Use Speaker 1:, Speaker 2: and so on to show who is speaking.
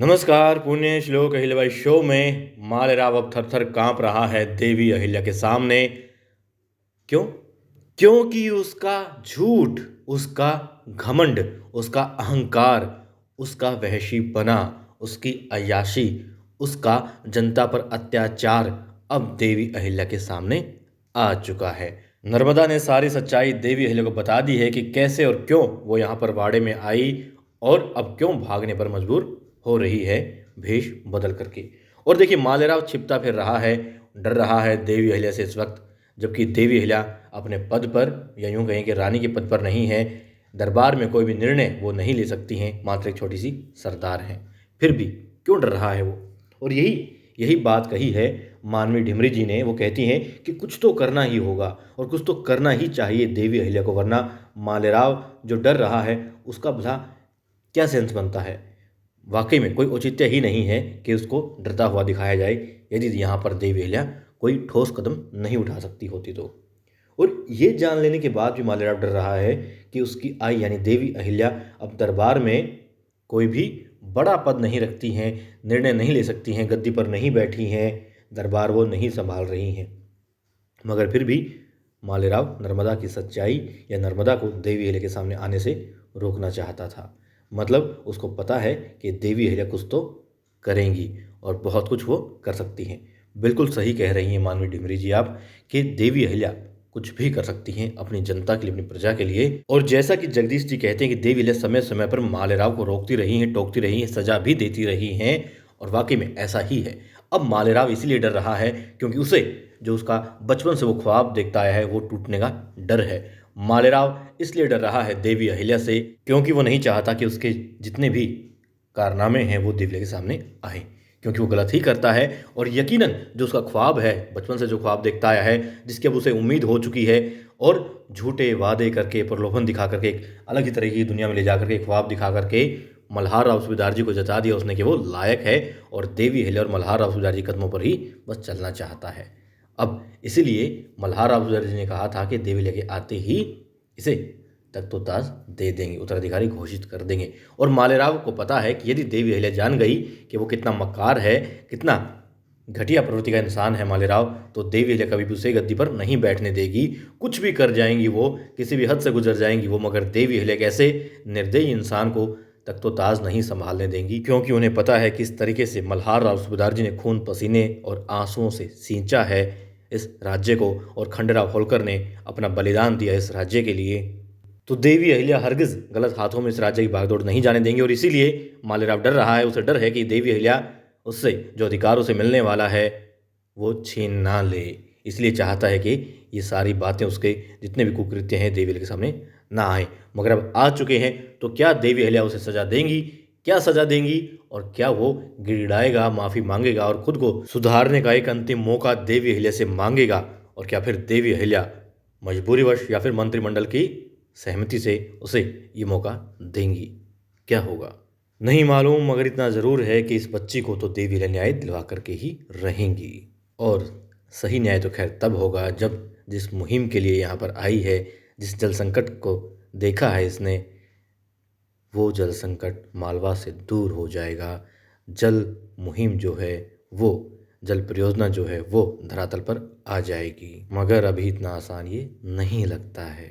Speaker 1: नमस्कार। पुण्य श्लोक अहिल्याबाई शो में मालेराव अब थर थर कांप रहा है देवी अहिल्या के सामने। क्यों? क्योंकि उसका झूठ, उसका घमंड, उसका अहंकार, उसका वहशीपना, उसकी अय्याशी, उसका जनता पर अत्याचार अब देवी अहिल्या के सामने आ चुका है। नर्मदा ने सारी सच्चाई देवी अहिल्या को बता दी है कि कैसे और क्यों वो यहाँ पर वाड़े में आई और अब क्यों भागने पर मजबूर हो रही है भेष बदल करके। और देखिए, मालेराव छिपता फिर रहा है, डर रहा है देवी अहिल्या से इस वक्त, जबकि देवी अहिल्या अपने पद पर, या यूं कहें कि रानी के पद पर नहीं है। दरबार में कोई भी निर्णय वो नहीं ले सकती हैं, मात्र एक छोटी सी सरदार हैं। फिर भी क्यों डर रहा है वो? और यही यही बात कही है मानवी ढिमरी जी ने। वो कहती हैं कि कुछ तो करना ही होगा और कुछ तो करना ही चाहिए देवी अहिल्या को, वरना मालेराव जो डर रहा है उसका भला क्या सेंस बनता है। वाकई में कोई औचित्य ही नहीं है कि उसको डरता हुआ दिखाया जाए, यदि यहाँ पर देवी अहिल्या कोई ठोस कदम नहीं उठा सकती होती तो। और ये जान लेने के बाद भी मालेराव डर रहा है कि उसकी आई यानी देवी अहिल्या अब दरबार में कोई भी बड़ा पद नहीं रखती हैं, निर्णय नहीं ले सकती हैं, गद्दी पर नहीं बैठी हैं, दरबार वो नहीं संभाल रही हैं। मगर फिर भी मालेराव नर्मदा की सच्चाई या नर्मदा को देवी अहिल्या के सामने आने से रोकना चाहता था। मतलब उसको पता है कि देवी अहिल्या कुछ तो करेंगी और बहुत कुछ वो कर सकती हैं। बिल्कुल सही कह रही हैं मानवी ढिमरी जी आप, कि देवी अहिल्या कुछ भी कर सकती हैं अपनी जनता के लिए, अपनी प्रजा के लिए। और जैसा कि जगदीश जी कहते हैं कि देवी अहिल्या समय समय पर मालेराव को रोकती रही हैं, टोकती रही हैं, सजा भी देती रही हैं, और वाकई में ऐसा ही है। अब मालेराव इसीलिए डर रहा है क्योंकि उसे जो उसका बचपन से वो ख्वाब देखता आया है वो टूटने का डर है। मालेराव इसलिए डर रहा है देवी अहिल्या से क्योंकि वो नहीं चाहता कि उसके जितने भी कारनामे हैं वो देवी अहिल्या के सामने आए, क्योंकि वो गलत ही करता है। और यकीनन जो उसका ख्वाब है, बचपन से जो ख्वाब देखता आया है, जिसकी अब उसे उम्मीद हो चुकी है, और झूठे वादे करके, प्रलोभन दिखा करके, एक अलग ही तरह की दुनिया में ले जा करके, ख्वाब दिखा करके मल्हार राव सूबेदार जी को जता दिया उसने कि वो लायक है, और देवी अहिल्या और मल्हार राव सूबेदार जी कदमों पर ही बस चलना चाहता है। अब इसीलिए मल्हार राव सूबेदार जी ने कहा था कि देवी अहिल्या के आते ही इसे तख्तोताज दे देंगे, उत्तराधिकारी घोषित कर देंगे। और मालेराव को पता है कि यदि देवी अहिल्या जान गई कि वो कितना मक्कार है, कितना घटिया प्रवृत्ति का इंसान है मालेराव, तो देवी अहिल्या कभी भी उसे गद्दी पर नहीं बैठने देगी। कुछ भी कर जाएंगी वो, किसी भी हद से गुजर जाएंगी वो, मगर देवी अहिल्या के ऐसे निर्दयी इंसान को तख्तोताज नहीं संभालने देंगी, क्योंकि उन्हें पता है कि इस तरीके से मल्हार राव सूबेदार जी ने खून पसीने और आंसुओं से सींचा है इस राज्य को, और खंडेराव होलकर ने अपना बलिदान दिया इस राज्य के लिए। तो देवी अहिल्या हरगिज गलत हाथों में इस राज्य की भागदौड़ नहीं जाने देंगे। और इसीलिए मालेराव डर रहा है, उसे डर है कि देवी अहिल्या उससे जो अधिकार उसे मिलने वाला है वो छीन ना ले। इसलिए चाहता है कि ये सारी बातें, उसके जितने भी कुकृत्य हैं, देवी अहिल्या के सामने ना आए। मगर अब आ चुके हैं, तो क्या देवी अहिल्या उसे सजा देंगी? क्या सजा देंगी? और क्या वो गिड़गिड़ाएगा, माफ़ी मांगेगा और खुद को सुधारने का एक अंतिम मौका देवी अहिल्या से मांगेगा? और क्या फिर देवी अहिल्या मजबूरीवश या फिर मंत्रिमंडल की सहमति से उसे ये मौका देंगी? क्या होगा नहीं मालूम, मगर इतना ज़रूर है कि इस बच्ची को तो देवी अहिल्या न्याय दिलवा करके ही रहेंगी। और सही न्याय तो खैर तब होगा जब जिस मुहिम के लिए यहाँ पर आई है, जिस जल संकट को देखा है इसने, वो जल संकट मालवा से दूर हो जाएगा। जल मुहिम जो है, वो जल परियोजना जो है, वो धरातल पर आ जाएगी। मगर अभी इतना आसान ये नहीं लगता है।